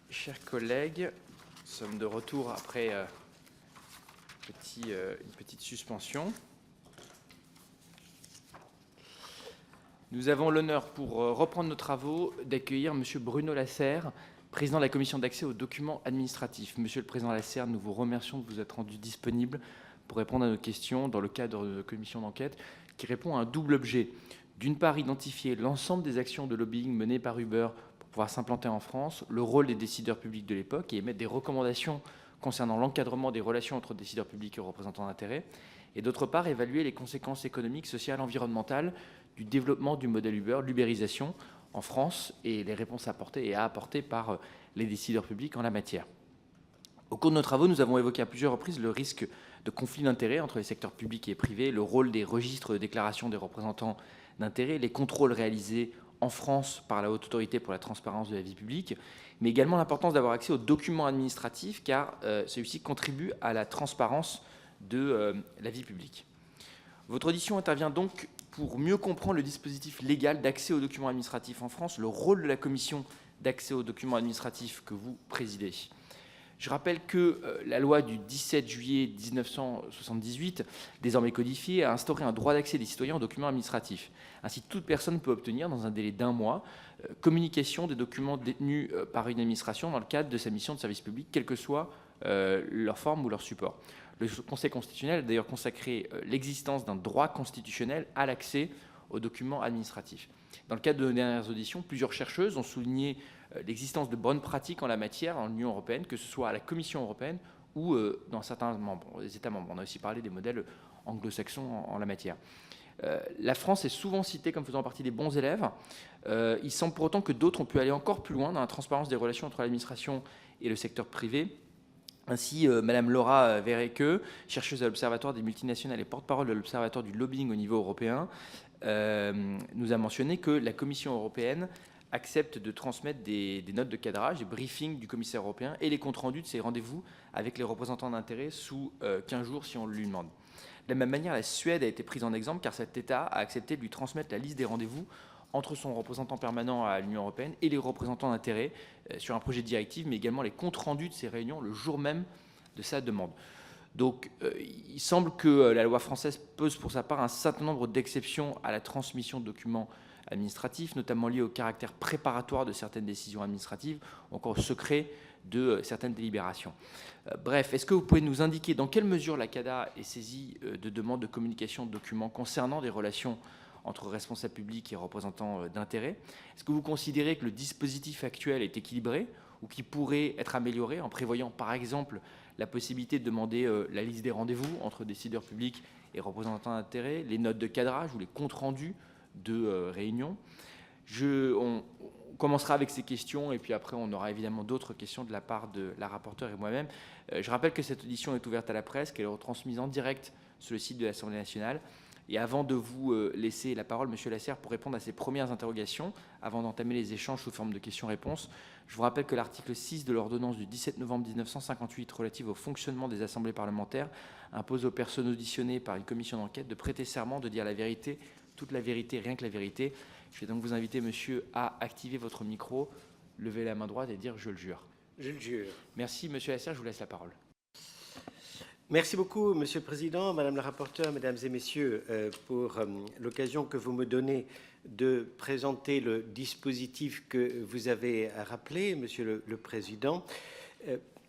Chers collègues, nous sommes de retour après une petite suspension. Nous avons l'honneur, pour reprendre nos travaux, d'accueillir M. Bruno Lasserre, président de la commission d'accès aux documents administratifs. Monsieur le président Lasserre, nous vous remercions de vous être rendu disponible pour répondre à nos questions dans le cadre de la commission d'enquête qui répond à un double objet. D'une part, identifier l'ensemble des actions de lobbying menées par Uber pour pouvoir s'implanter en France, le rôle des décideurs publics de l'époque et émettre des recommandations concernant l'encadrement des relations entre décideurs publics et représentants d'intérêts. Et d'autre part, évaluer les conséquences économiques, sociales, environnementales du développement du modèle Uber, l'ubérisation en France et les réponses apportées et à apporter par les décideurs publics en la matière. Au cours de nos travaux, nous avons évoqué à plusieurs reprises le risque de conflit d'intérêts entre les secteurs publics et privés, le rôle des registres de déclaration des représentants d'intérêts, les contrôles réalisés en France par la Haute Autorité pour la transparence de la vie publique, mais également l'importance d'avoir accès aux documents administratifs car celui-ci contribue à la transparence de la vie publique. Votre audition intervient donc pour mieux comprendre le dispositif légal d'accès aux documents administratifs en France, le rôle de la commission d'accès aux documents administratifs que vous présidez. Je rappelle que la loi du 17 juillet 1978, désormais codifiée, a instauré un droit d'accès des citoyens aux documents administratifs. Ainsi, toute personne peut obtenir, dans un délai d'1 mois, communication des documents détenus par une administration dans le cadre de sa mission de service public, quelle que soit leur forme ou leur support. Le Conseil constitutionnel a d'ailleurs consacré l'existence d'un droit constitutionnel à l'accès aux documents administratifs. Dans le cadre de nos dernières auditions, plusieurs chercheuses ont souligné l'existence de bonnes pratiques en la matière en Union européenne, que ce soit à la Commission européenne ou dans certains États membres. On a aussi parlé des modèles anglo-saxons en la matière. La France est souvent citée comme faisant partie des bons élèves. Il semble pour autant que d'autres ont pu aller encore plus loin dans la transparence des relations entre l'administration et le secteur privé. Ainsi, Madame Laura Verreeke, chercheuse à l'Observatoire des multinationales et porte-parole de l'Observatoire du lobbying au niveau européen, nous a mentionné que la Commission européenne accepte de transmettre des notes de cadrage, des briefings du commissaire européen et les comptes rendus de ses rendez-vous avec les représentants d'intérêts sous 15 jours si on le lui demande. De la même manière, la Suède a été prise en exemple car cet État a accepté de lui transmettre la liste des rendez-vous entre son représentant permanent à l'Union européenne et les représentants d'intérêts sur un projet de directive, mais également les comptes rendus de ces réunions le jour même de sa demande. Donc, il semble que la loi française pose pour sa part un certain nombre d'exceptions à la transmission de documents administratifs, notamment liés au caractère préparatoire de certaines décisions administratives, ou encore au secret de certaines délibérations. Bref, est-ce que vous pouvez nous indiquer dans quelle mesure la CADA est saisie de demandes de communication de documents concernant des relations entre responsables publics et représentants d'intérêts? Est-ce que vous considérez que le dispositif actuel est équilibré ou qui pourrait être amélioré en prévoyant par exemple la possibilité de demander la liste des rendez-vous entre décideurs publics et représentants d'intérêts, les notes de cadrage ou les comptes rendus de réunions? On commencera avec ces questions et puis après on aura évidemment d'autres questions de la part de la rapporteure et moi-même. Je rappelle que cette audition est ouverte à la presse, qu'elle est retransmise en direct sur le site de l'Assemblée nationale. Et avant de vous laisser la parole, Monsieur Lasserre, pour répondre à ces premières interrogations, avant d'entamer les échanges sous forme de questions-réponses, je vous rappelle que l'article 6 de l'ordonnance du 17 novembre 1958 relative au fonctionnement des assemblées parlementaires impose aux personnes auditionnées par une commission d'enquête de prêter serment, de dire la vérité, toute la vérité, rien que la vérité. Je vais donc vous inviter, monsieur, à activer votre micro, lever la main droite et dire « je le jure ». Je le jure. Merci, Monsieur Lasserre, je vous laisse la parole. Merci beaucoup, Monsieur le Président, Madame la rapporteure, Mesdames et Messieurs, pour l'occasion que vous me donnez de présenter le dispositif que vous avez rappelé, Monsieur le Président.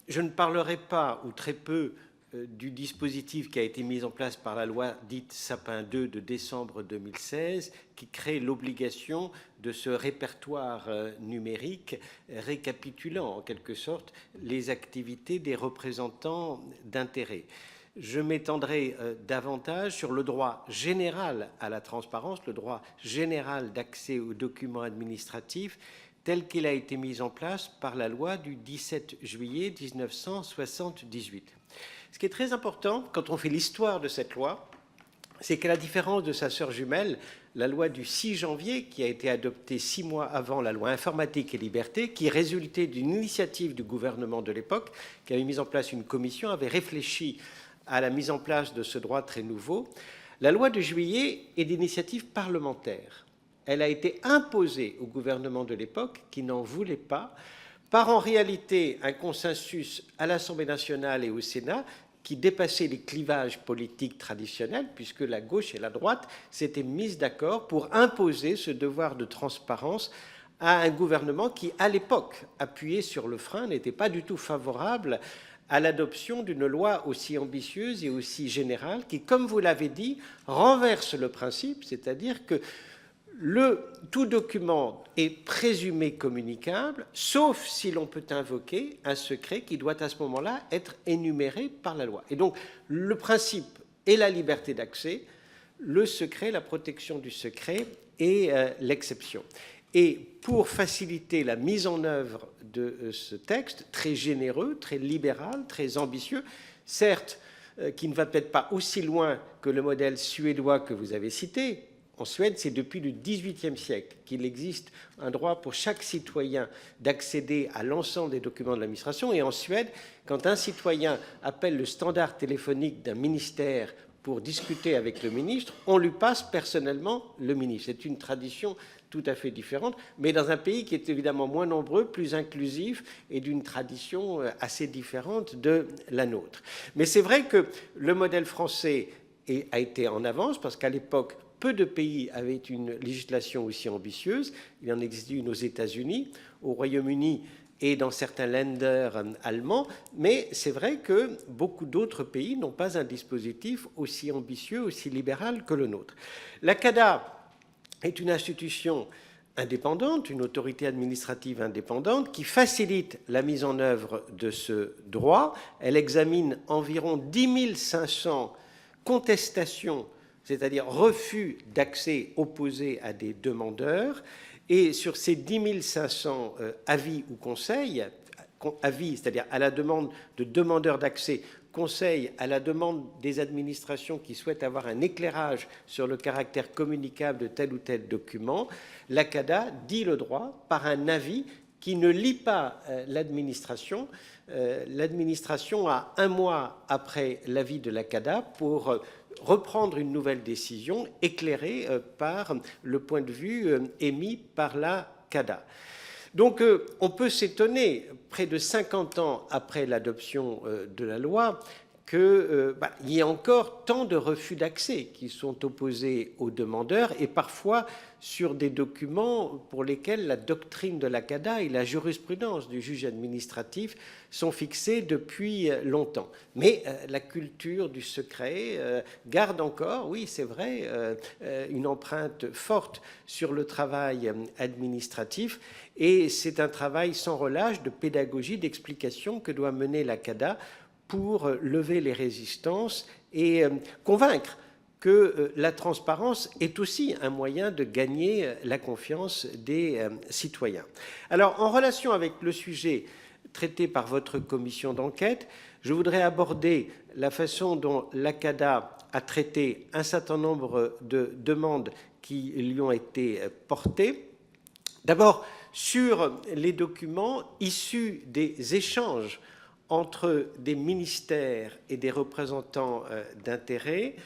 Je ne parlerai pas, ou très peu, du dispositif qui a été mis en place par la loi dite Sapin 2 de décembre 2016, qui crée l'obligation de ce répertoire numérique récapitulant en quelque sorte les activités des représentants d'intérêts. Je m'étendrai davantage sur le droit général à la transparence, le droit général d'accès aux documents administratifs, tel qu'il a été mis en place par la loi du 17 juillet 1978. Ce qui est très important, quand on fait l'histoire de cette loi, c'est qu'à la différence de sa sœur jumelle, la loi du 6 janvier, qui a été adoptée 6 mois avant la loi Informatique et Liberté, qui résultait d'une initiative du gouvernement de l'époque, qui avait mis en place une commission, avait réfléchi à la mise en place de ce droit très nouveau. La loi de juillet est d'initiative parlementaire. Elle a été imposée au gouvernement de l'époque, qui n'en voulait pas, par en réalité un consensus à l'Assemblée nationale et au Sénat qui dépassait les clivages politiques traditionnels, puisque la gauche et la droite s'étaient mises d'accord pour imposer ce devoir de transparence à un gouvernement qui, à l'époque, appuyé sur le frein, n'était pas du tout favorable à l'adoption d'une loi aussi ambitieuse et aussi générale qui, comme vous l'avez dit, renverse le principe, c'est-à-dire que tout document est présumé communicable, sauf si l'on peut invoquer un secret qui doit à ce moment-là être énuméré par la loi. Et donc, le principe est la liberté d'accès, le secret, la protection du secret est l'exception. Et pour faciliter la mise en œuvre de ce texte, très généreux, très libéral, très ambitieux, certes, qui ne va peut-être pas aussi loin que le modèle suédois que vous avez cité. En Suède, c'est depuis le XVIIIe siècle qu'il existe un droit pour chaque citoyen d'accéder à l'ensemble des documents de l'administration. Et en Suède, quand un citoyen appelle le standard téléphonique d'un ministère pour discuter avec le ministre, on lui passe personnellement le ministre. C'est une tradition tout à fait différente, mais dans un pays qui est évidemment moins nombreux, plus inclusif et d'une tradition assez différente de la nôtre. Mais c'est vrai que le modèle français a été en avance, parce qu'à l'époque, peu de pays avaient une législation aussi ambitieuse. Il en existe une aux États-Unis, au Royaume-Uni et dans certains Länder allemands, mais c'est vrai que beaucoup d'autres pays n'ont pas un dispositif aussi ambitieux, aussi libéral que le nôtre. La CADA est une institution indépendante, une autorité administrative indépendante qui facilite la mise en œuvre de ce droit. Elle examine environ 10 500 contestations, c'est-à-dire refus d'accès opposés à des demandeurs. Et sur ces 10 500 avis ou conseils, avis, c'est-à-dire à la demande de demandeurs d'accès, conseils à la demande des administrations qui souhaitent avoir un éclairage sur le caractère communicable de tel ou tel document, la CADA dit le droit par un avis qui ne lie pas l'administration. L'administration a 1 mois après l'avis de la CADA pour reprendre une nouvelle décision éclairée par le point de vue émis par la CADA. Donc on peut s'étonner, près de 50 ans après l'adoption de la loi, qu'il y ait encore tant de refus d'accès qui sont opposés aux demandeurs et parfois sur des documents pour lesquels la doctrine de la CADA et la jurisprudence du juge administratif sont fixées depuis longtemps. Mais la culture du secret garde encore, oui c'est vrai, une empreinte forte sur le travail administratif et c'est un travail sans relâche de pédagogie, d'explication que doit mener la CADA pour lever les résistances et convaincre que la transparence est aussi un moyen de gagner la confiance des citoyens. Alors, en relation avec le sujet traité par votre commission d'enquête, je voudrais aborder la façon dont la CADA a traité un certain nombre de demandes qui lui ont été portées. D'abord, sur les documents issus des échanges entre des ministères et des représentants d'intérêts,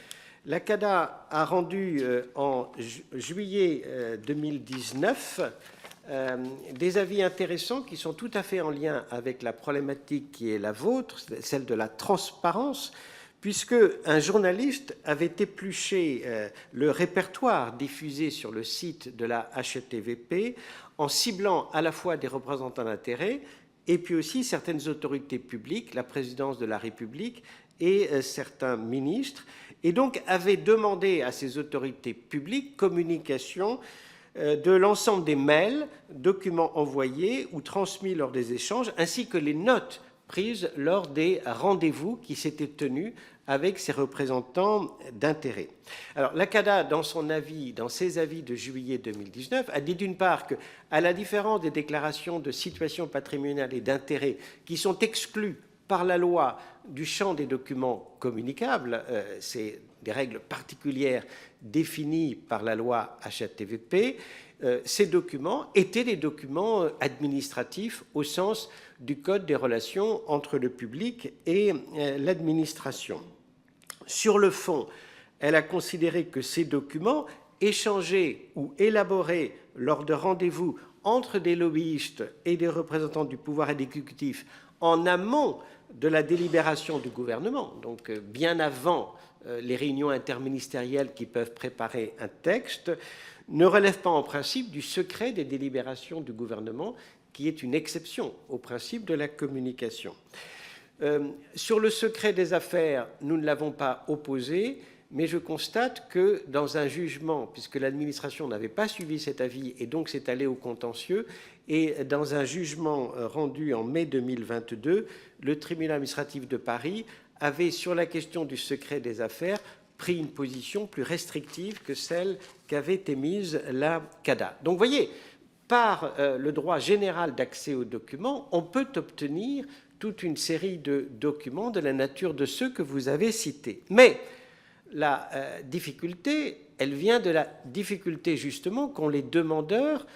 la CADA a rendu en juillet 2019 des avis intéressants qui sont tout à fait en lien avec la problématique qui est la vôtre, celle de la transparence, puisque un journaliste avait épluché le répertoire diffusé sur le site de la HATVP en ciblant à la fois des représentants d'intérêts et puis aussi certaines autorités publiques, la présidence de la République et certains ministres, et donc avait demandé à ces autorités publiques communication de l'ensemble des mails, documents envoyés ou transmis lors des échanges, ainsi que les notes prises lors des rendez-vous qui s'étaient tenus avec ses représentants d'intérêt. Alors, la CADA, dans ses avis de juillet 2019, a dit d'une part qu'à la différence des déclarations de situation patrimoniale et d'intérêt qui sont exclues par la loi du champ des documents communicables, c'est des règles particulières définies par la loi HATVP, ces documents étaient des documents administratifs au sens du Code des relations entre le public et l'administration. Sur le fond, elle a considéré que ces documents échangés ou élaborés lors de rendez-vous entre des lobbyistes et des représentants du pouvoir exécutif en amont de la délibération du gouvernement, donc bien avant les réunions interministérielles qui peuvent préparer un texte, ne relève pas en principe du secret des délibérations du gouvernement, qui est une exception au principe de la communication. Sur le secret des affaires, nous ne l'avons pas opposé, mais je constate que dans un jugement, puisque l'administration n'avait pas suivi cet avis et donc s'est allée au contentieux, et dans un jugement rendu en mai 2022, le tribunal administratif de Paris avait, sur la question du secret des affaires, pris une position plus restrictive que celle qu'avait émise la CADA. Donc, vous voyez, par le droit général d'accès aux documents, on peut obtenir toute une série de documents de la nature de ceux que vous avez cités. Mais la difficulté, elle vient de la difficulté justement qu'ont les demandeurs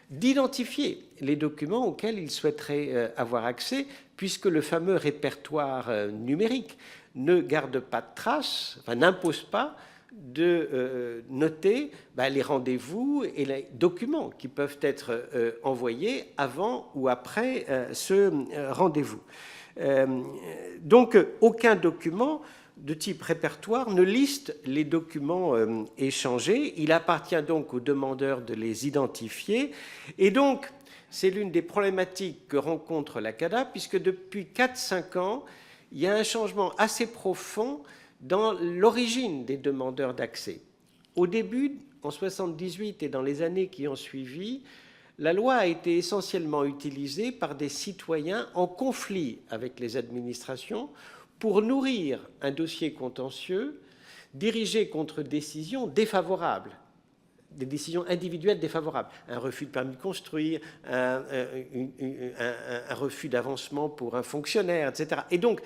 d'identifier les documents auxquels ils souhaiteraient avoir accès, puisque le fameux répertoire numérique ne garde pas de traces, enfin, n'impose pas de noter les rendez-vous et les documents qui peuvent être envoyés avant ou après ce rendez-vous. Donc, aucun document de type répertoire ne liste les documents échangés. Il appartient donc aux demandeurs de les identifier. Et donc, c'est l'une des problématiques que rencontre la CADA, puisque depuis 4-5 ans, il y a un changement assez profond dans l'origine des demandeurs d'accès. Au début, en 1978 et dans les années qui ont suivi, la loi a été essentiellement utilisée par des citoyens en conflit avec les administrations pour nourrir un dossier contentieux dirigé contre décisions défavorables, des décisions individuelles défavorables, un refus de permis de construire, un refus d'avancement pour un fonctionnaire, etc. Et donc,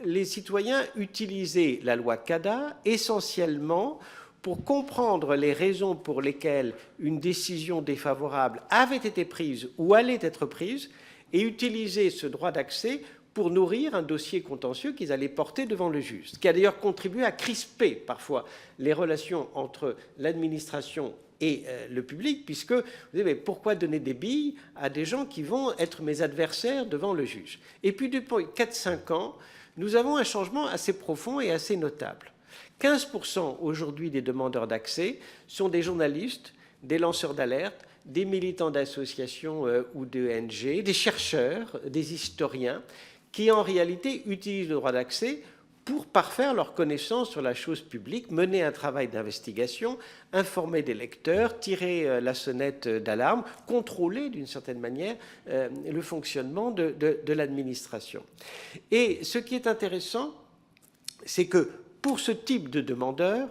les citoyens utilisaient la loi CADA essentiellement pour comprendre les raisons pour lesquelles une décision défavorable avait été prise ou allait être prise et utiliser ce droit d'accès pour nourrir un dossier contentieux qu'ils allaient porter devant le juge, ce qui a d'ailleurs contribué à crisper parfois les relations entre l'administration et le public, puisque vous dites, mais pourquoi donner des billes à des gens qui vont être mes adversaires devant le juge? Et puis depuis 4-5 ans, nous avons un changement assez profond et assez notable. 15% aujourd'hui des demandeurs d'accès sont des journalistes, des lanceurs d'alerte, des militants d'associations ou d'ONG, des chercheurs, des historiens, qui en réalité utilisent le droit d'accès pour parfaire leur connaissance sur la chose publique, mener un travail d'investigation, informer des lecteurs, tirer la sonnette d'alarme, contrôler d'une certaine manière le fonctionnement de l'administration. Et ce qui est intéressant, c'est que pour ce type de demandeurs,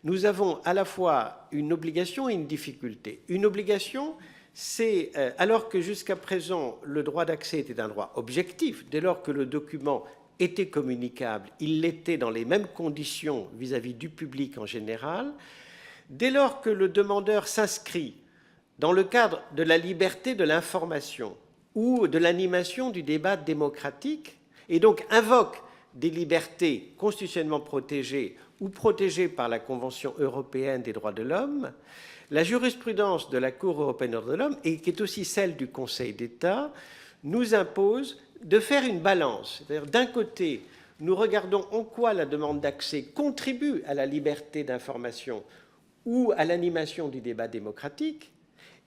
nous avons à la fois une obligation et une difficulté. Une obligation, c'est, alors que jusqu'à présent, le droit d'accès était un droit objectif, dès lors que le document était communicable, il l'était dans les mêmes conditions vis-à-vis du public en général, dès lors que le demandeur s'inscrit dans le cadre de la liberté de l'information ou de l'animation du débat démocratique, et donc invoque des libertés constitutionnellement protégées ou protégées par la Convention européenne des droits de l'homme, la jurisprudence de la Cour européenne des droits de l'homme, et qui est aussi celle du Conseil d'État, nous impose de faire une balance. C'est-à-dire, d'un côté, nous regardons en quoi la demande d'accès contribue à la liberté d'information ou à l'animation du débat démocratique,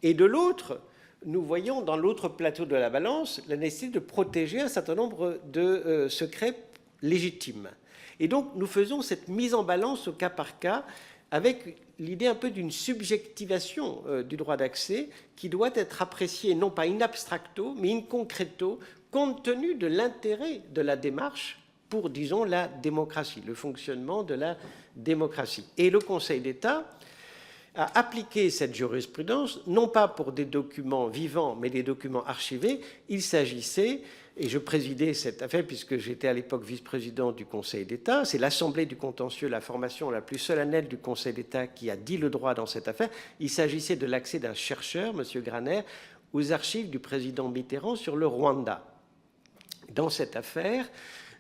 et de l'autre, nous voyons dans l'autre plateau de la balance la nécessité de protéger un certain nombre de secrets légitimes. Et donc, nous faisons cette mise en balance au cas par cas avec l'idée un peu d'une subjectivation du droit d'accès qui doit être appréciée non pas in abstracto, mais in concreto, compte tenu de l'intérêt de la démarche pour, disons, la démocratie, le fonctionnement de la démocratie. Et le Conseil d'État a appliqué cette jurisprudence, non pas pour des documents vivants, mais des documents archivés. Il s'agissait, et je présidais cette affaire puisque j'étais à l'époque vice-président du Conseil d'État, c'est l'Assemblée du contentieux, la formation la plus solennelle du Conseil d'État qui a dit le droit dans cette affaire. Il s'agissait de l'accès d'un chercheur, M. Graner, aux archives du président Mitterrand sur le Rwanda. Dans cette affaire,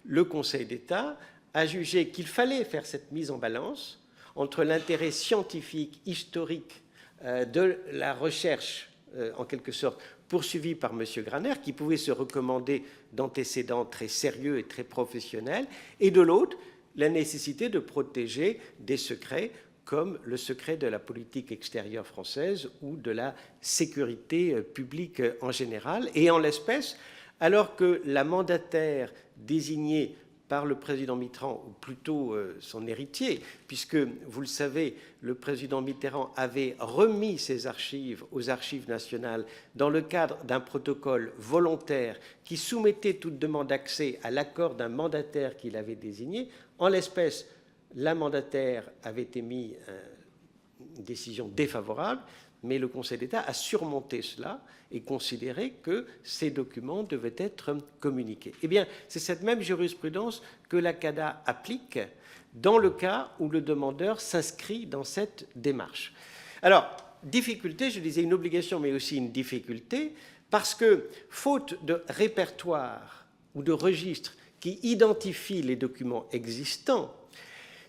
le Conseil d'État a jugé qu'il fallait faire cette mise en balance entre l'intérêt scientifique, historique de la recherche en quelque sorte poursuivis par M. Graner, qui pouvait se recommander d'antécédents très sérieux et très professionnels, et de l'autre, la nécessité de protéger des secrets comme le secret de la politique extérieure française ou de la sécurité publique en général. Et en l'espèce, alors que la mandataire désignée par le président Mitterrand, ou plutôt son héritier, puisque, vous le savez, le président Mitterrand avait remis ses archives aux archives nationales dans le cadre d'un protocole volontaire qui soumettait toute demande d'accès à l'accord d'un mandataire qu'il avait désigné. En l'espèce, la mandataire avait émis une décision défavorable, mais le Conseil d'État a surmonté cela et considéré que ces documents devaient être communiqués. Eh bien, c'est cette même jurisprudence que la CADA applique dans le cas où le demandeur s'inscrit dans cette démarche. Alors, difficulté, je disais une obligation, mais aussi une difficulté, parce que, faute de répertoire ou de registre qui identifie les documents existants,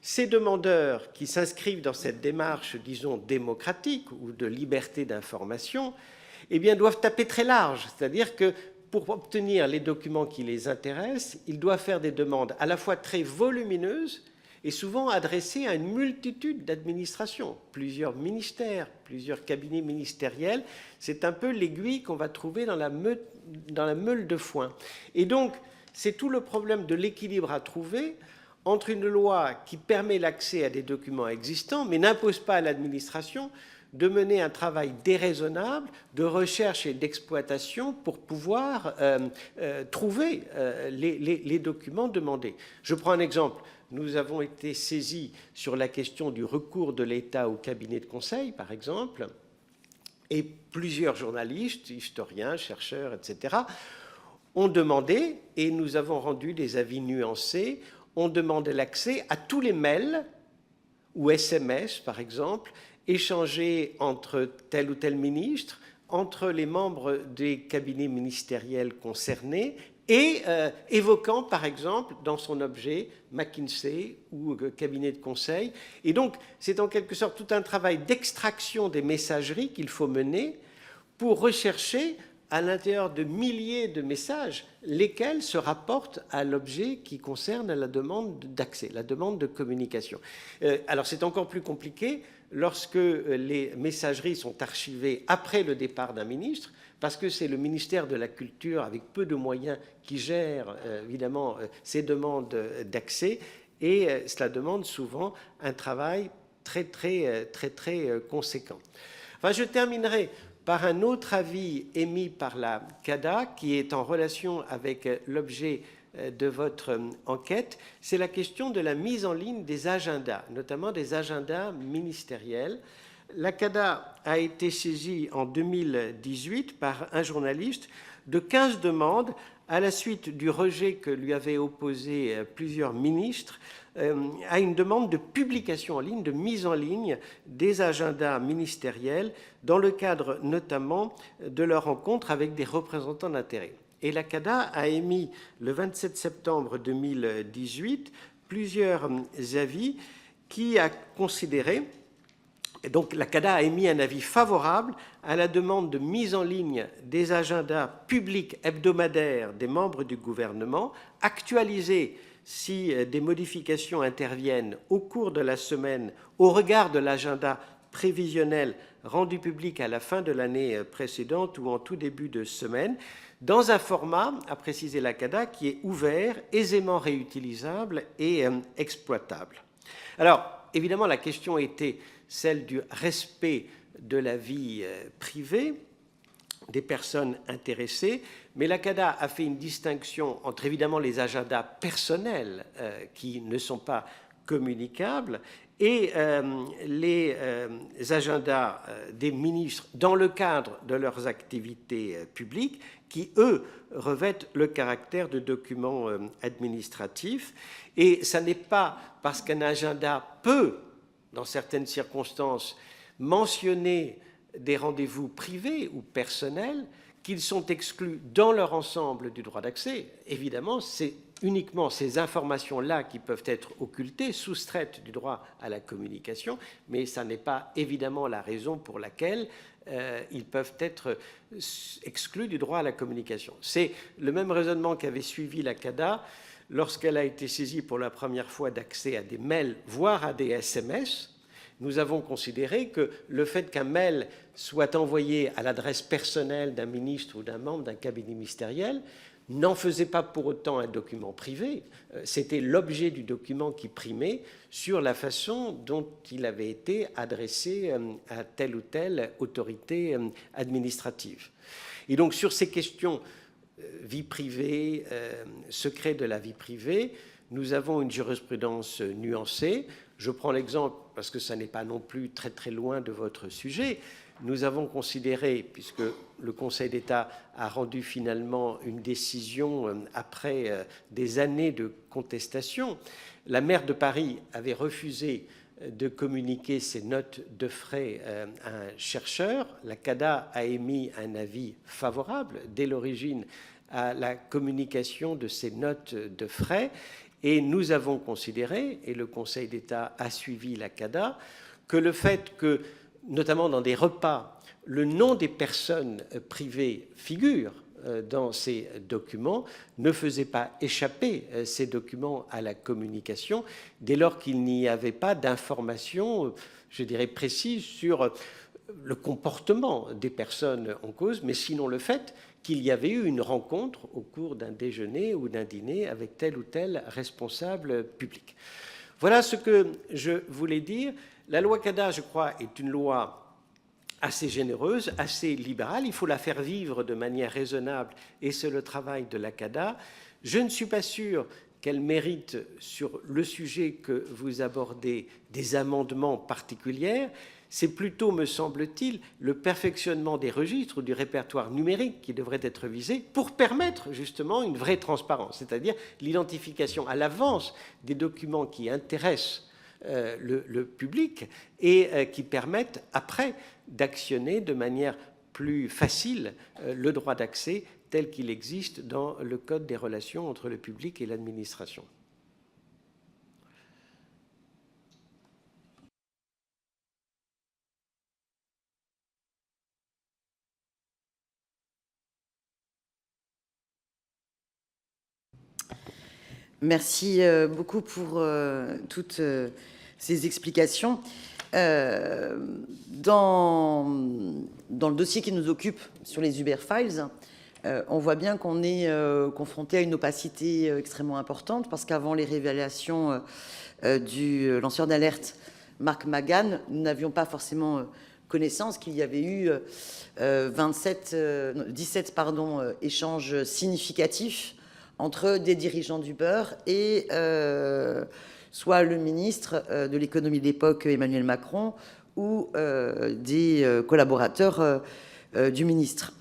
ces demandeurs qui s'inscrivent dans cette démarche, disons, démocratique ou de liberté d'information, eh bien, doivent taper très large. C'est-à-dire que pour obtenir les documents qui les intéressent, ils doivent faire des demandes à la fois très volumineuses et souvent adressées à une multitude d'administrations, plusieurs ministères, plusieurs cabinets ministériels. C'est un peu l'aiguille qu'on va trouver dans la meule de foin. Et donc, c'est tout le problème de l'équilibre à trouver entre une loi qui permet l'accès à des documents existants, mais n'impose pas à l'administration de mener un travail déraisonnable de recherche et d'exploitation pour pouvoir trouver les documents demandés. Je prends un exemple. Nous avons été saisis sur la question du recours de l'État au cabinet de conseil, par exemple, et plusieurs journalistes, historiens, chercheurs, etc., ont demandé, et nous avons rendu des avis nuancés, on demandait l'accès à tous les mails ou SMS, par exemple, échangés entre tel ou tel ministre, entre les membres des cabinets ministériels concernés et évoquant, par exemple, dans son objet, McKinsey ou cabinet de conseil. Et donc, c'est en quelque sorte tout un travail d'extraction des messageries qu'il faut mener pour rechercher à l'intérieur de milliers de messages, lesquels se rapportent à l'objet qui concerne la demande d'accès, la demande de communication. Alors c'est encore plus compliqué lorsque les messageries sont archivées après le départ d'un ministre, parce que c'est le ministère de la Culture, avec peu de moyens, qui gère évidemment ces demandes d'accès, et cela demande souvent un travail très conséquent. Enfin, je terminerai par un autre avis émis par la CADA, qui est en relation avec l'objet de votre enquête, c'est la question de la mise en ligne des agendas, notamment des agendas ministériels. La CADA a été saisie en 2018 par un journaliste de 15 demandes à la suite du rejet que lui avaient opposé plusieurs ministres à une demande de publication en ligne, de mise en ligne des agendas ministériels dans le cadre notamment de leur rencontre avec des représentants d'intérêt. Et la CADA a émis le 27 septembre 2018 plusieurs avis qui a considéré. Donc la CADA a émis un avis favorable à la demande de mise en ligne des agendas publics hebdomadaires des membres du gouvernement, actualisés si des modifications interviennent au cours de la semaine au regard de l'agenda prévisionnel rendu public à la fin de l'année précédente ou en tout début de semaine, dans un format, a précisé la CADA, qui est ouvert, aisément réutilisable et exploitable. Alors, évidemment, la question était celle du respect de la vie privée des personnes intéressées, mais la CADA a fait une distinction entre évidemment les agendas personnels qui ne sont pas communicables et les agendas des ministres dans le cadre de leurs activités publiques qui, eux, revêtent le caractère de documents administratifs. Et ça n'est pas parce qu'un agenda peut, dans certaines circonstances, mentionner des rendez-vous privés ou personnels qu'ils sont exclus dans leur ensemble du droit d'accès. Évidemment, c'est uniquement ces informations-là qui peuvent être occultées, soustraites du droit à la communication, mais ça n'est pas évidemment la raison pour laquelle ils peuvent être exclus du droit à la communication. C'est le même raisonnement qu'avait suivi la CADA lorsqu'elle a été saisie pour la première fois d'accès à des mails, voire à des SMS. Nous avons considéré que le fait qu'un mail soit envoyé à l'adresse personnelle d'un ministre ou d'un membre d'un cabinet ministériel n'en faisait pas pour autant un document privé. C'était l'objet du document qui primait sur la façon dont il avait été adressé à telle ou telle autorité administrative. Et donc sur ces questions vie privée, secret de la vie privée, nous avons une jurisprudence nuancée. Je prends l'exemple, parce que ça n'est pas non plus très très loin de votre sujet, nous avons considéré, puisque le Conseil d'État a rendu finalement une décision après des années de contestation, la maire de Paris avait refusé de communiquer ses notes de frais à un chercheur. La CADA a émis un avis favorable dès l'origine à la communication de ces notes de frais. Et nous avons considéré, et le Conseil d'État a suivi la CADA, que le fait que, notamment dans des repas, le nom des personnes privées figure dans ces documents ne faisait pas échapper ces documents à la communication dès lors qu'il n'y avait pas d'informations, je dirais, précises sur le comportement des personnes en cause, mais sinon le fait qu'il y avait eu une rencontre au cours d'un déjeuner ou d'un dîner avec tel ou tel responsable public. Voilà ce que je voulais dire. La loi CADA, je crois, est une loi assez généreuse, assez libérale. Il faut la faire vivre de manière raisonnable et c'est le travail de la CADA. Je ne suis pas sûr qu'elle mérite, sur le sujet que vous abordez, des amendements particuliers. C'est plutôt, me semble-t-il, le perfectionnement des registres ou du répertoire numérique qui devrait être visé pour permettre justement une vraie transparence, c'est-à-dire l'identification à l'avance des documents qui intéressent le public et qui permettent après d'actionner de manière plus facile le droit d'accès tel qu'il existe dans le Code des relations entre le public et l'administration. Merci beaucoup pour toutes ces explications. Dans le dossier qui nous occupe sur les Uber Files, on voit bien qu'on est confronté à une opacité extrêmement importante parce qu'avant les révélations du lanceur d'alerte Marc Magan, nous n'avions pas forcément connaissance qu'il y avait eu 17 échanges significatifs entre des dirigeants d'Uber et soit le ministre de l'économie de l'époque, Emmanuel Macron, ou des collaborateurs du ministre.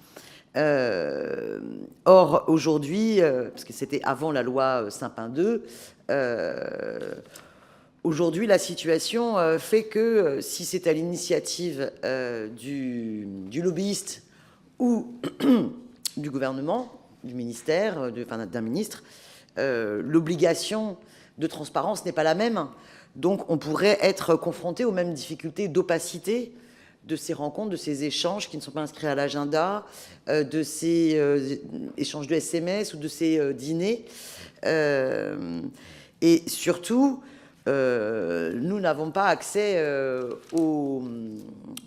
Or, aujourd'hui, parce que c'était avant la loi Sapin 2, aujourd'hui, la situation fait que si c'est à l'initiative du lobbyiste ou du gouvernement, du ministère, d'un ministre, l'obligation de transparence n'est pas la même. Donc, on pourrait être confronté aux mêmes difficultés d'opacité de ces rencontres, de ces échanges qui ne sont pas inscrits à l'agenda, de ces échanges de SMS ou de ces dîners. Et surtout, nous n'avons pas accès nous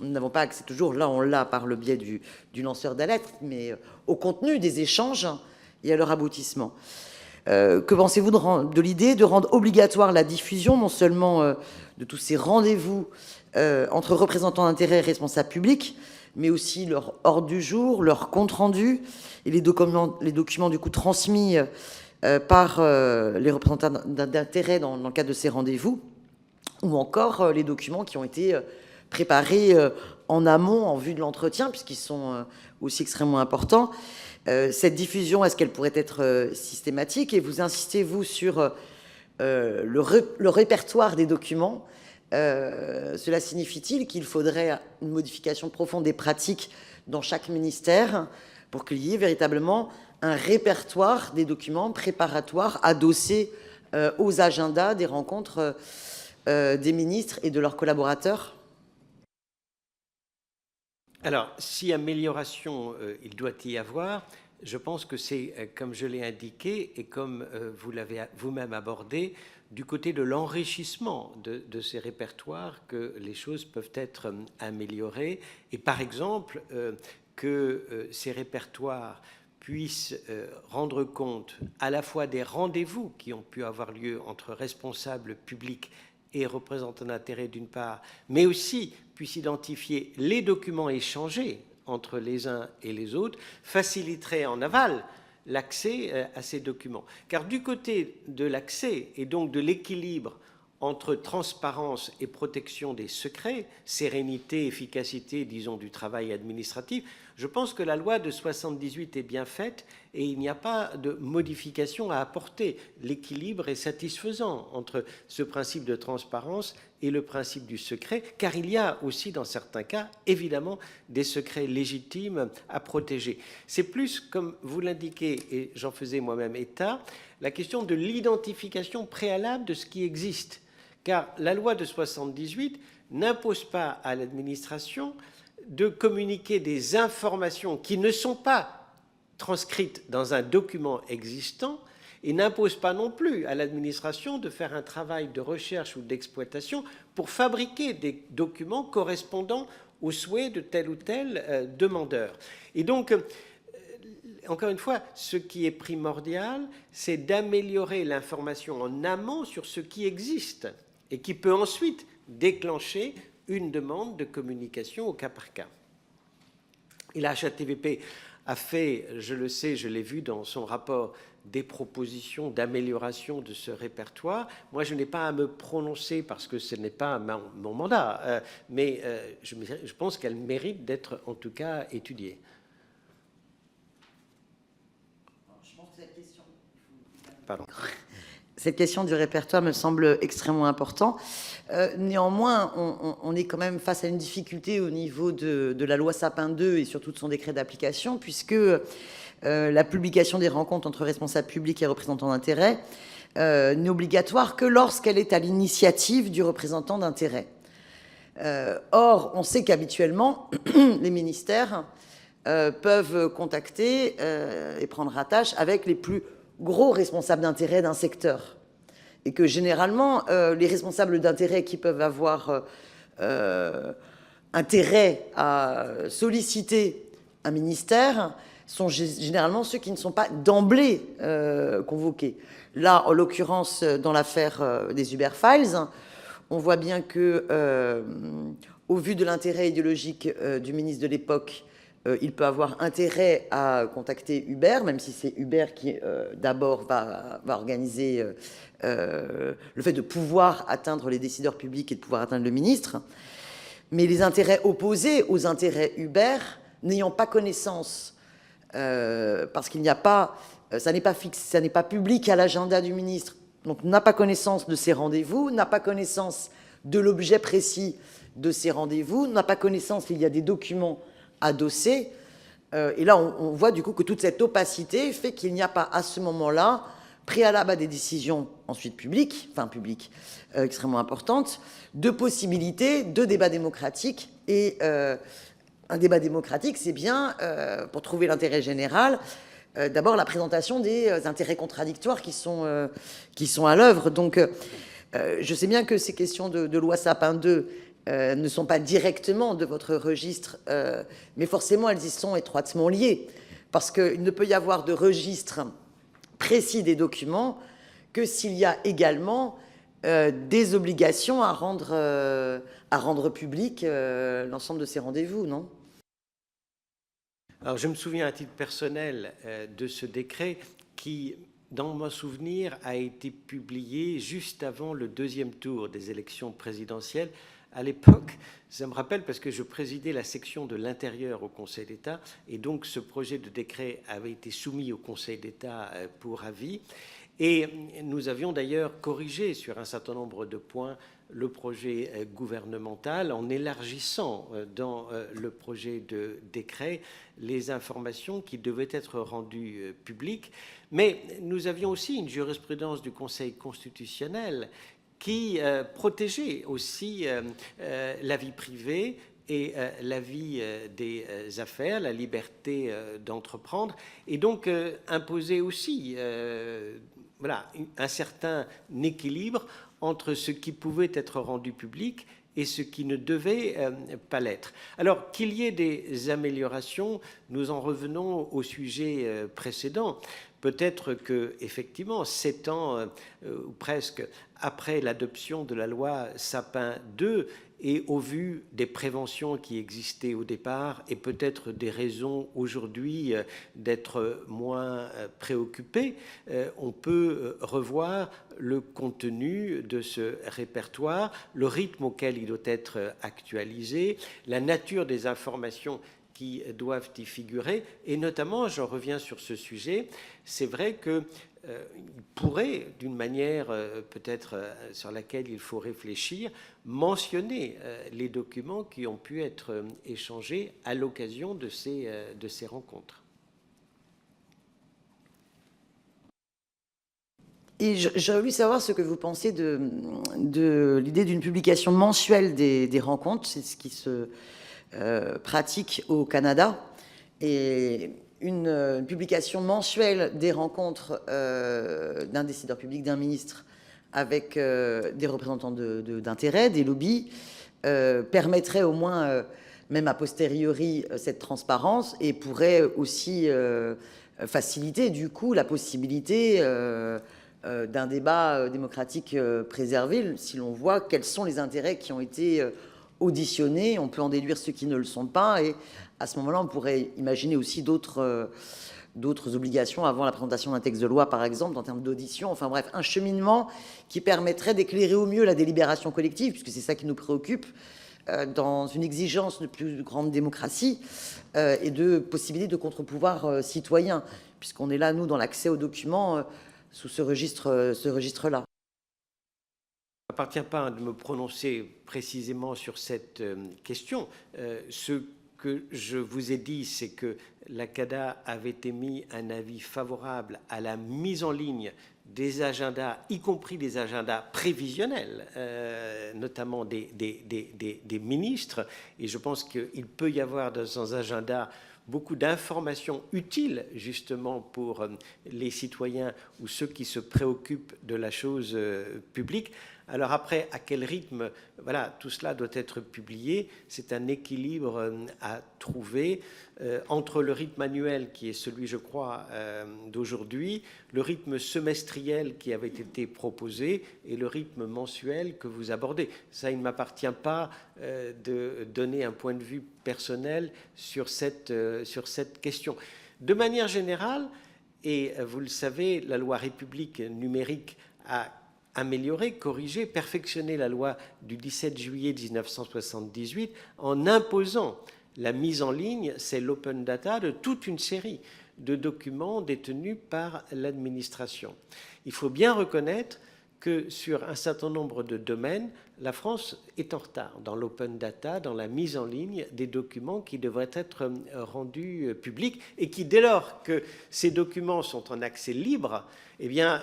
n'avons pas accès toujours, là on l'a par le biais du lanceur d'alerte, mais au contenu des échanges et à leur aboutissement. Que pensez-vous de l'idée de rendre obligatoire la diffusion non seulement de tous ces rendez-vous entre représentants d'intérêts et responsables publics, mais aussi leur ordre du jour, leur compte-rendu et les documents du coup transmis par les représentants d'intérêts dans le cadre de ces rendez-vous, ou encore les documents qui ont été préparés en amont en vue de l'entretien, puisqu'ils sont aussi extrêmement importants. Cette diffusion, est-ce qu'elle pourrait être systématique? Et vous insistez, vous, sur le répertoire des documents. Cela signifie-t-il qu'il faudrait une modification profonde des pratiques dans chaque ministère pour qu'il y ait véritablement un répertoire des documents préparatoires adossés aux agendas des rencontres des ministres et de leurs collaborateurs? Alors, si amélioration il doit y avoir, je pense que c'est, comme je l'ai indiqué et comme vous l'avez vous-même abordé, du côté de l'enrichissement de ces répertoires que les choses peuvent être améliorées. Et par exemple, que ces répertoires puissent rendre compte à la fois des rendez-vous qui ont pu avoir lieu entre responsables publics et représentants d'intérêt d'une part, mais aussi puissent identifier les documents échangés entre les uns et les autres, faciliterait en aval l'accès à ces documents. Car du côté de l'accès et donc de l'équilibre entre transparence et protection des secrets, sérénité, efficacité, disons, du travail administratif, je pense que la loi de 78 est bien faite et il n'y a pas de modification à apporter. L'équilibre est satisfaisant entre ce principe de transparence et le principe du secret, car il y a aussi, dans certains cas, évidemment, des secrets légitimes à protéger. C'est plus, comme vous l'indiquez, et j'en faisais moi-même état, la question de l'identification préalable de ce qui existe. Car la loi de 78 n'impose pas à l'administration de communiquer des informations qui ne sont pas transcrites dans un document existant et n'impose pas non plus à l'administration de faire un travail de recherche ou d'exploitation pour fabriquer des documents correspondant aux souhaits de tel ou tel demandeur. Et donc, encore une fois, ce qui est primordial, c'est d'améliorer l'information en amont sur ce qui existe et qui peut ensuite déclencher une demande de communication au cas par cas. Et la HATVP a fait, je le sais, je l'ai vu dans son rapport, des propositions d'amélioration de ce répertoire. Moi, je n'ai pas à me prononcer parce que ce n'est pas mon mandat, mais je pense qu'elle mérite d'être en tout cas étudiée. Je pense que cette question... Pardon. Cette question du répertoire me semble extrêmement importante. Néanmoins, on est quand même face à une difficulté au niveau de la loi Sapin 2 et surtout de son décret d'application, puisque la publication des rencontres entre responsables publics et représentants d'intérêt n'est obligatoire que lorsqu'elle est à l'initiative du représentant d'intérêt. Or, on sait qu'habituellement, les ministères peuvent contacter et prendre attache avec les plus gros responsables d'intérêt d'un secteur. Et que généralement, les responsables d'intérêt qui peuvent avoir intérêt à solliciter un ministère sont généralement ceux qui ne sont pas d'emblée convoqués. Là, en l'occurrence, dans l'affaire des Uber Files, on voit bien que, au vu de l'intérêt idéologique du ministre de l'époque, il peut avoir intérêt à contacter Uber, même si c'est Uber qui, d'abord, va organiser le fait de pouvoir atteindre les décideurs publics et de pouvoir atteindre le ministre. Mais les intérêts opposés aux intérêts Uber, n'ayant pas connaissance, parce qu'il n'y a pas, ça n'est pas fixe, ça n'est pas public à l'agenda du ministre, donc n'a pas connaissance de ces rendez-vous, n'a pas connaissance de l'objet précis de ces rendez-vous, n'a pas connaissance qu'il y a des documents adossés. Et là, on voit du coup que toute cette opacité fait qu'il n'y a pas à ce moment-là, préalable à des décisions ensuite publiques, extrêmement importantes, de possibilités de débat démocratique. Et un débat démocratique, c'est bien, pour trouver l'intérêt général, d'abord la présentation des intérêts contradictoires qui sont à l'œuvre. Donc, je sais bien que ces questions de loi Sapin 2 ne sont pas directement de votre registre, mais forcément elles y sont étroitement liées, parce qu'il ne peut y avoir de registre précis des documents que s'il y a également des obligations à rendre public l'ensemble de ces rendez-vous, non ? Alors je me souviens à titre personnel de ce décret qui, dans mon souvenir, a été publié juste avant le deuxième tour des élections présidentielles. À l'époque, ça me rappelle parce que je présidais la section de l'intérieur au Conseil d'État et donc ce projet de décret avait été soumis au Conseil d'État pour avis et nous avions d'ailleurs corrigé sur un certain nombre de points le projet gouvernemental en élargissant dans le projet de décret les informations qui devaient être rendues publiques. Mais nous avions aussi une jurisprudence du Conseil constitutionnel qui protégeait aussi la vie privée et la vie des affaires, la liberté d'entreprendre, et donc imposer aussi voilà, un certain équilibre entre ce qui pouvait être rendu public et ce qui ne devait pas l'être. Alors, qu'il y ait des améliorations, nous en revenons au sujet précédent. Peut-être que, effectivement, 7 ans ou presque après l'adoption de la loi Sapin II, et au vu des préventions qui existaient au départ, et peut-être des raisons aujourd'hui d'être moins préoccupés, on peut revoir le contenu de ce répertoire, le rythme auquel il doit être actualisé, la nature des informations qui doivent y figurer, et notamment, j'en reviens sur ce sujet, c'est vrai que il pourrait, d'une manière peut-être sur laquelle il faut réfléchir, mentionner les documents qui ont pu être échangés à l'occasion de ces rencontres. Et j'aurais voulu savoir ce que vous pensez de l'idée d'une publication mensuelle des rencontres. C'est ce qui se pratique au Canada. Et une publication mensuelle des rencontres d'un décideur public, d'un ministre, avec des représentants d'intérêt, des lobbies, permettrait au moins, même a posteriori, cette transparence et pourrait aussi faciliter du coup la possibilité d'un débat démocratique préservé, si l'on voit quels sont les intérêts qui ont été auditionnés. On peut en déduire ceux qui ne le sont pas, et à ce moment-là, on pourrait imaginer aussi d'autres obligations avant la présentation d'un texte de loi, par exemple, en termes d'audition. Enfin bref, un cheminement qui permettrait d'éclairer au mieux la délibération collective, puisque c'est ça qui nous préoccupe, dans une exigence de plus grande démocratie et de possibilité de contre-pouvoir citoyen, puisqu'on est là, nous, dans l'accès aux documents, sous ce registre-là. Il ne m'appartient pas de me prononcer précisément sur cette question. Ce que je vous ai dit, c'est que la CADA avait émis un avis favorable à la mise en ligne des agendas, y compris des agendas prévisionnels, notamment des ministres. Et je pense qu'il peut y avoir dans un agenda beaucoup d'informations utiles justement pour les citoyens ou ceux qui se préoccupent de la chose publique. Alors après, à quel rythme, voilà, tout cela doit être publié. C'est un équilibre à trouver entre le rythme annuel qui est celui, je crois, d'aujourd'hui, le rythme semestriel qui avait été proposé et le rythme mensuel que vous abordez. Ça, il ne m'appartient pas de donner un point de vue personnel sur cette question. De manière générale, et vous le savez, la loi République numérique a amélioré, corrigé, perfectionné la loi du 17 juillet 1978 en imposant la mise en ligne, c'est l'open data, de toute une série de documents détenus par l'administration. Il faut bien reconnaître que sur un certain nombre de domaines, la France est en retard dans l'open data, dans la mise en ligne des documents qui devraient être rendus publics et qui, dès lors que ces documents sont en accès libre, eh bien,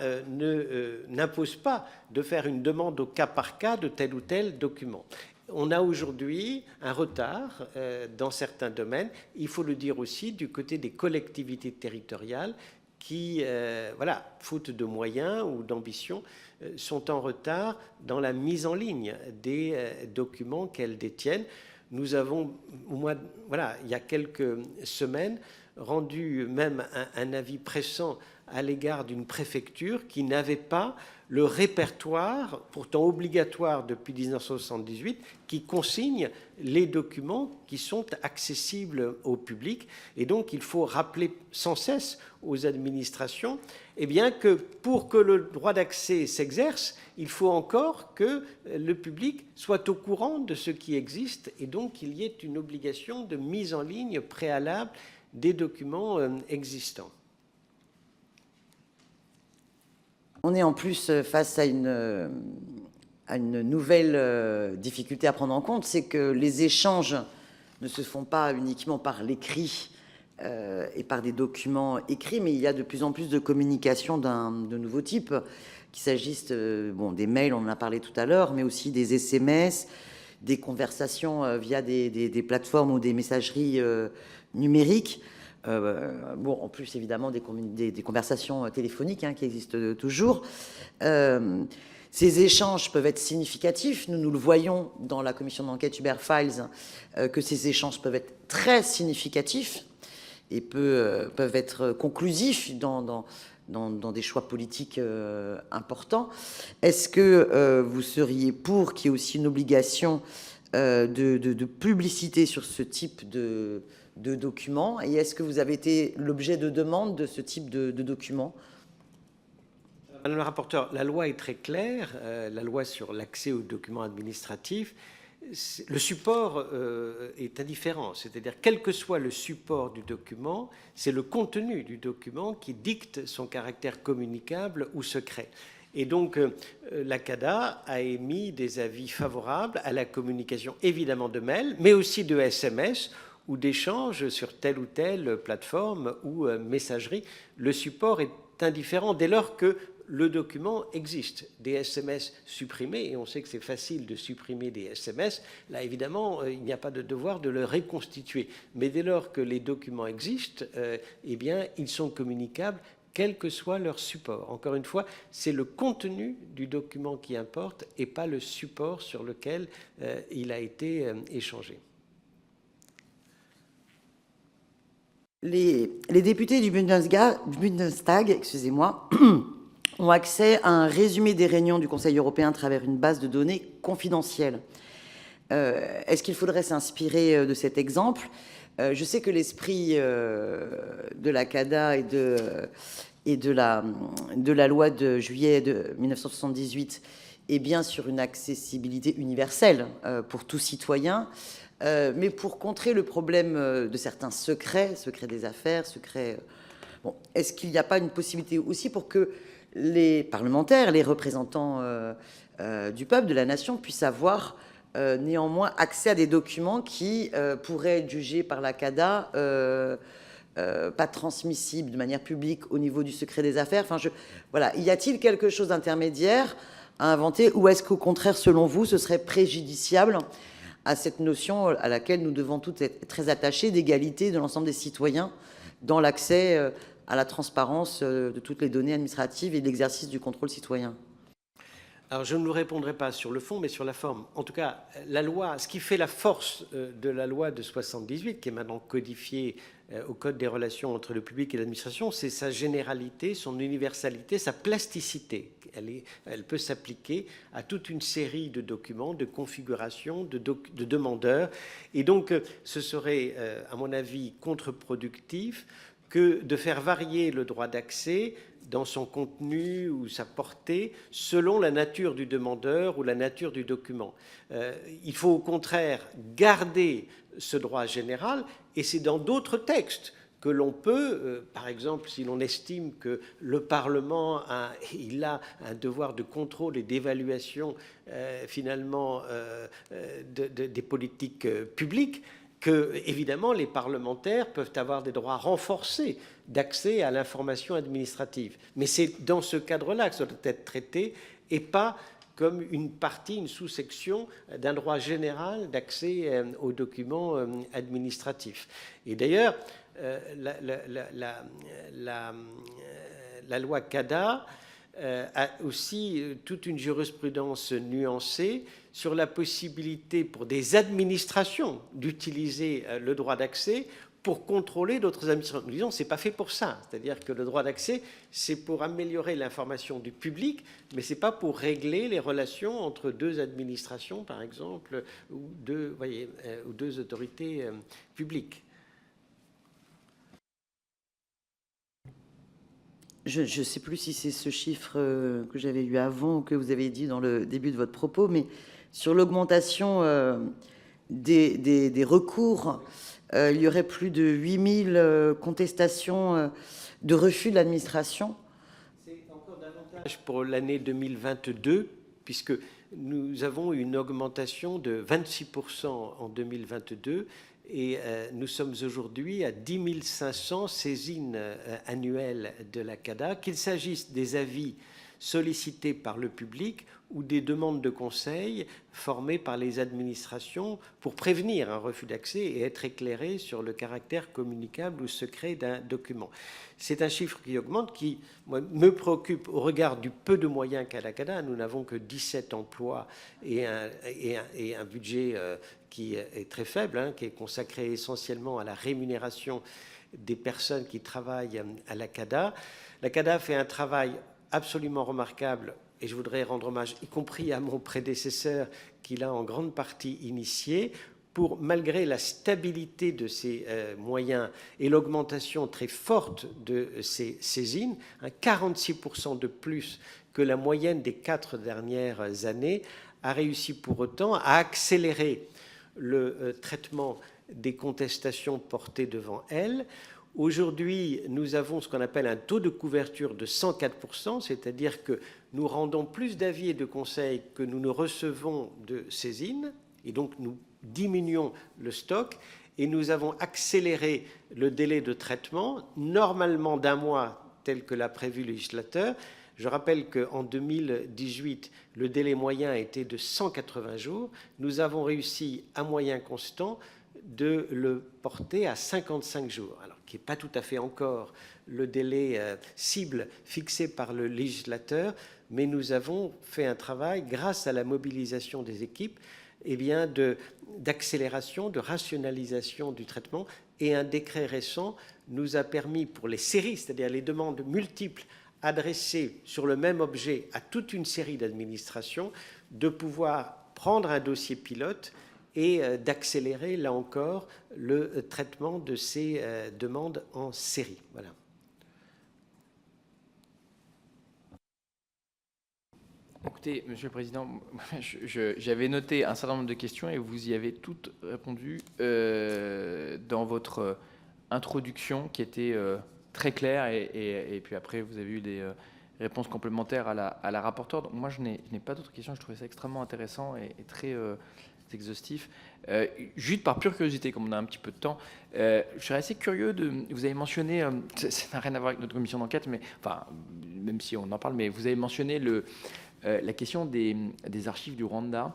n'imposent pas de faire une demande au cas par cas de tel ou tel document. On a aujourd'hui un retard dans certains domaines, il faut le dire aussi, du côté des collectivités territoriales qui, voilà, faute de moyens ou d'ambition, sont en retard dans la mise en ligne des documents qu'elles détiennent. Nous avons, au moins, voilà, il y a quelques semaines, rendu même un avis pressant à l'égard d'une préfecture qui n'avait pas le répertoire, pourtant obligatoire depuis 1978, qui consigne les documents qui sont accessibles au public. Et donc, il faut rappeler sans cesse aux administrations eh bien, que pour que le droit d'accès s'exerce, il faut encore que le public soit au courant de ce qui existe et donc qu'il y ait une obligation de mise en ligne préalable des documents existants. On est en plus face à une nouvelle difficulté à prendre en compte, c'est que les échanges ne se font pas uniquement par l'écrit et par des documents écrits, mais il y a de plus en plus de communication de nouveau type, qu'il s'agisse des mails, on en a parlé tout à l'heure, mais aussi des SMS, des conversations via des plateformes ou des messageries numériques. Bon, en plus, évidemment, des conversations téléphoniques qui existent toujours. Ces échanges peuvent être significatifs. Nous le voyons dans la commission d'enquête Uber Files, que ces échanges peuvent être très significatifs et peuvent être conclusifs dans des choix politiques importants. Est-ce que vous seriez pour qu'il y ait aussi une obligation de publicité sur ce type de documents? Et est-ce que vous avez été l'objet de demandes de ce type de documents? Madame la rapporteure, la loi est très claire, la loi sur l'accès aux documents administratifs. Le support est indifférent, c'est-à-dire quel que soit le support du document, c'est le contenu du document qui dicte son caractère communicable ou secret. Et donc, la CADA a émis des avis favorables à la communication, évidemment de mails, mais aussi de SMS ou d'échanges sur telle ou telle plateforme ou messagerie. Le support est indifférent dès lors que le document existe. Des SMS supprimés, et on sait que c'est facile de supprimer des SMS, là évidemment il n'y a pas de devoir de le reconstituer. Mais dès lors que les documents existent, eh bien ils sont communicables quel que soit leur support. Encore une fois, c'est le contenu du document qui importe et pas le support sur lequel il a été échangé. Les députés du Bundestag, excusez-moi, ont accès à un résumé des réunions du Conseil européen à travers une base de données confidentielle. Est-ce qu'il faudrait s'inspirer de cet exemple? Je sais que l'esprit de la CADA et de la loi de juillet de 1978 est bien sur une accessibilité universelle pour tout citoyen, mais pour contrer le problème de certains secrets des affaires, Bon, est-ce qu'il n'y a pas une possibilité aussi pour que les parlementaires, les représentants du peuple, de la nation, puissent avoir néanmoins accès à des documents qui pourraient être jugés par la CADA pas transmissibles de manière publique au niveau du secret des affaires? Enfin, voilà. Y a-t-il quelque chose d'intermédiaire à inventer, ou est-ce qu'au contraire, selon vous, ce serait préjudiciable à cette notion à laquelle nous devons tous être très attachés d'égalité de l'ensemble des citoyens dans l'accès à la transparence de toutes les données administratives et de l'exercice du contrôle citoyen? Alors, je ne vous répondrai pas sur le fond, mais sur la forme. En tout cas, la loi, ce qui fait la force de la loi de 78, qui est maintenant codifiée au Code des relations entre le public et l'administration, c'est sa généralité, son universalité, sa plasticité. Elle peut s'appliquer à toute une série de documents, de configurations, de demandeurs. Et donc, ce serait, à mon avis, contre-productif que de faire varier le droit d'accès dans son contenu ou sa portée selon la nature du demandeur ou la nature du document. Il faut au contraire garder ce droit général, et c'est dans d'autres textes que l'on peut, par exemple, si l'on estime que le Parlement il a un devoir de contrôle et d'évaluation finalement des politiques publiques, que, évidemment, les parlementaires peuvent avoir des droits renforcés d'accès à l'information administrative. Mais c'est dans ce cadre-là que ça doit être traité, et pas comme une partie, une sous-section d'un droit général d'accès aux documents administratifs. Et d'ailleurs, la loi CADA a aussi toute une jurisprudence nuancée sur la possibilité pour des administrations d'utiliser le droit d'accès pour contrôler d'autres administrations. Nous disons que ce n'est pas fait pour ça. C'est-à-dire que le droit d'accès, c'est pour améliorer l'information du public, mais ce n'est pas pour régler les relations entre deux administrations, par exemple, ou deux autorités publiques. Je ne sais plus si c'est ce chiffre que j'avais eu avant ou que vous avez dit dans le début de votre propos, mais sur l'augmentation des recours, il y aurait plus de 8000 contestations de refus de l'administration. C'est encore davantage pour l'année 2022, puisque nous avons une augmentation de 26% en 2022, et nous sommes aujourd'hui à 10 500 saisines annuelles de la CADA, qu'il s'agisse des avis sollicitées par le public ou des demandes de conseil formées par les administrations pour prévenir un refus d'accès et être éclairé sur le caractère communicable ou secret d'un document. C'est un chiffre qui augmente, qui moi, me préoccupe au regard du peu de moyens qu'a la CADA. Nous n'avons que 17 emplois et un budget qui est très faible, hein, qui est consacré essentiellement à la rémunération des personnes qui travaillent à la CADA. La CADA fait un travail absolument remarquable, et je voudrais rendre hommage, y compris à mon prédécesseur, qui l'a en grande partie initié, pour, malgré la stabilité de ses moyens et l'augmentation très forte de ses saisines, 46% de plus que la moyenne des 4 dernières années, a réussi pour autant à accélérer le traitement des contestations portées devant elle. Aujourd'hui, nous avons ce qu'on appelle un taux de couverture de 104%, c'est-à-dire que nous rendons plus d'avis et de conseils que nous ne recevons de saisines, et donc nous diminuons le stock, et nous avons accéléré le délai de traitement, normalement d'1 mois, tel que l'a prévu le législateur. Je rappelle qu'en 2018, le délai moyen était de 180 jours. Nous avons réussi, à moyen constant, de le porter à 55 jours, alors qui n'est pas tout à fait encore le délai cible fixé par le législateur, mais nous avons fait un travail, grâce à la mobilisation des équipes, eh bien d'accélération, de rationalisation du traitement, et un décret récent nous a permis, pour les séries, c'est-à-dire les demandes multiples adressées sur le même objet à toute une série d'administrations, de pouvoir prendre un dossier pilote et d'accélérer, là encore, le traitement de ces demandes en série. Voilà. Écoutez, Monsieur le Président, j'avais noté un certain nombre de questions et vous y avez toutes répondu dans votre introduction qui était très claire et puis après vous avez eu des réponses complémentaires à la rapporteure. Donc moi je n'ai pas d'autres questions, je trouvais ça extrêmement intéressant et très exhaustif. Juste par pure curiosité, comme on a un petit peu de temps, je serais assez curieux de... Vous avez mentionné, ça n'a rien à voir avec notre commission d'enquête, mais enfin, même si on en parle, mais vous avez mentionné la question des archives du Rwanda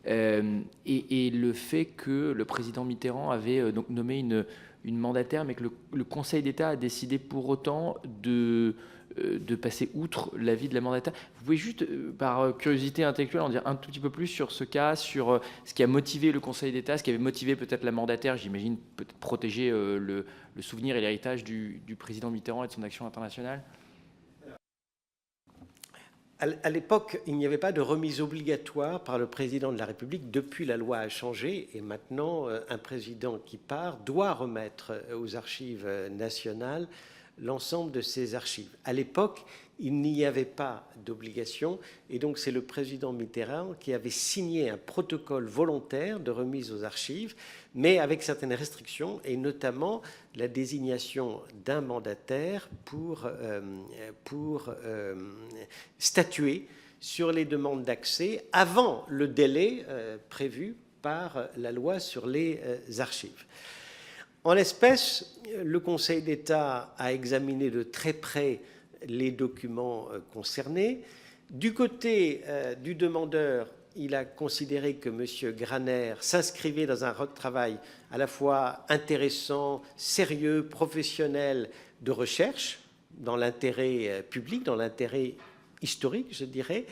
et le fait que le président Mitterrand avait donc nommé une mandataire, mais que le Conseil d'État a décidé pour autant de passer outre l'avis de la mandataire. Vous pouvez juste, par curiosité intellectuelle, en dire un tout petit peu plus sur ce cas, sur ce qui a motivé le Conseil d'État, ce qui avait motivé peut-être la mandataire, j'imagine, peut-être protéger le souvenir et l'héritage du président Mitterrand et de son action internationale. À l'époque, il n'y avait pas de remise obligatoire par le président de la République. Depuis, la loi a changé et maintenant, un président qui part doit remettre aux archives nationales l'ensemble de ses archives. À l'époque, il n'y avait pas d'obligation et donc c'est le président Mitterrand qui avait signé un protocole volontaire de remise aux archives, mais avec certaines restrictions et notamment la désignation d'un mandataire pour statuer sur les demandes d'accès avant le délai prévu par la loi sur les archives. En l'espèce, le Conseil d'État a examiné de très près les documents concernés. Du côté du demandeur, il a considéré que M. Graner s'inscrivait dans un travail à la fois intéressant, sérieux, professionnel de recherche, dans l'intérêt public, dans l'intérêt historique, je dirais,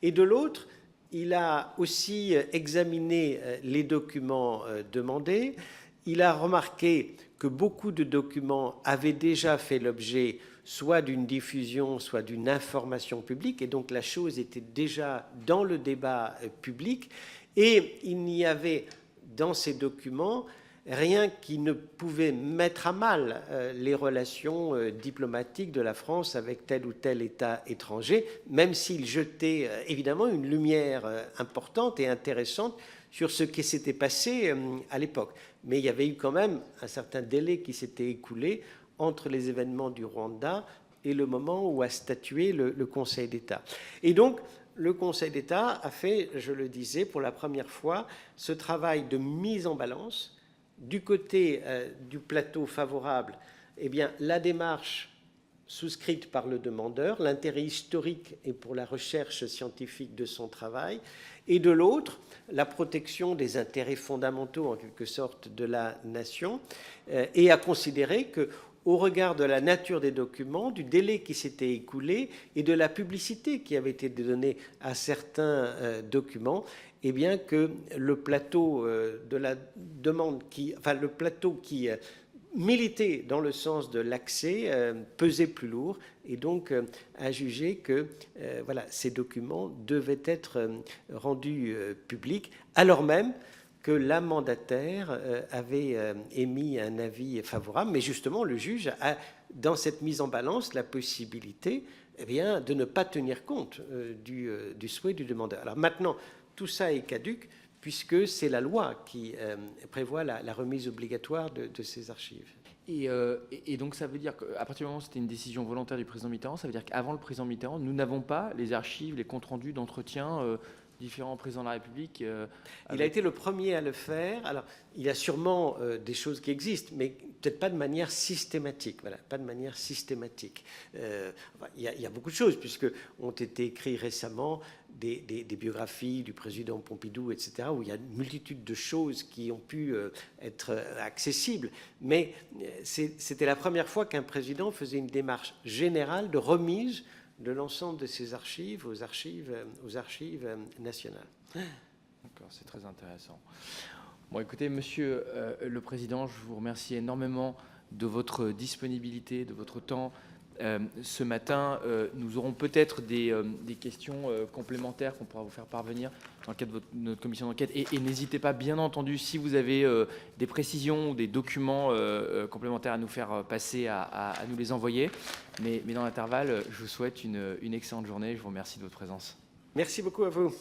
et de l'autre, il a aussi examiné les documents demandés. Il a remarqué que beaucoup de documents avaient déjà fait l'objet soit d'une diffusion, soit d'une information publique, et donc la chose était déjà dans le débat public, et il n'y avait dans ces documents rien qui ne pouvait mettre à mal les relations diplomatiques de la France avec tel ou tel État étranger, même s'il jetait évidemment une lumière importante et intéressante sur ce qui s'était passé à l'époque. Mais il y avait eu quand même un certain délai qui s'était écoulé entre les événements du Rwanda et le moment où a statué le Conseil d'État. Et donc, le Conseil d'État a fait, je le disais, pour la première fois, ce travail de mise en balance. Du côté du plateau favorable, eh bien, la démarche souscrite par le demandeur, l'intérêt historique et pour la recherche scientifique de son travail, et de l'autre, la protection des intérêts fondamentaux, en quelque sorte, de la nation, et à considérer que, au regard de la nature des documents, du délai qui s'était écoulé et de la publicité qui avait été donnée à certains documents, eh bien que le plateau de la demande le plateau qui militait dans le sens de l'accès pesait plus lourd, et donc a jugé que voilà, ces documents devaient être rendus publics, alors même que la mandataire avait émis un avis favorable, mais justement le juge a, dans cette mise en balance, la possibilité de ne pas tenir compte du souhait du demandeur. Alors maintenant, tout ça est caduc, puisque c'est la loi qui prévoit la remise obligatoire de ces archives. Et donc ça veut dire qu'à partir du moment où c'était une décision volontaire du président Mitterrand, ça veut dire qu'avant le président Mitterrand, nous n'avons pas les archives, les comptes rendus d'entretien différents présidents de la République. Il a été le premier à le faire. Alors, il y a sûrement des choses qui existent, mais peut-être pas de manière systématique. Voilà, pas de manière systématique. Il y a beaucoup de choses, puisque ont été écrits récemment des biographies du président Pompidou, etc., où il y a une multitude de choses qui ont pu être accessibles. Mais c'était la première fois qu'un président faisait une démarche générale de remise de l'ensemble de ces archives aux archives nationales. D'accord, c'est très intéressant. Bon, écoutez, Monsieur le Président, je vous remercie énormément de votre disponibilité, de votre temps. Ce matin, nous aurons peut-être des questions complémentaires qu'on pourra vous faire parvenir dans le cadre de notre commission d'enquête. Et n'hésitez pas, bien entendu, si vous avez des précisions ou des documents complémentaires à nous faire passer, à nous les envoyer. Mais dans l'intervalle, je vous souhaite une excellente journée. Je vous remercie de votre présence. Merci beaucoup à vous.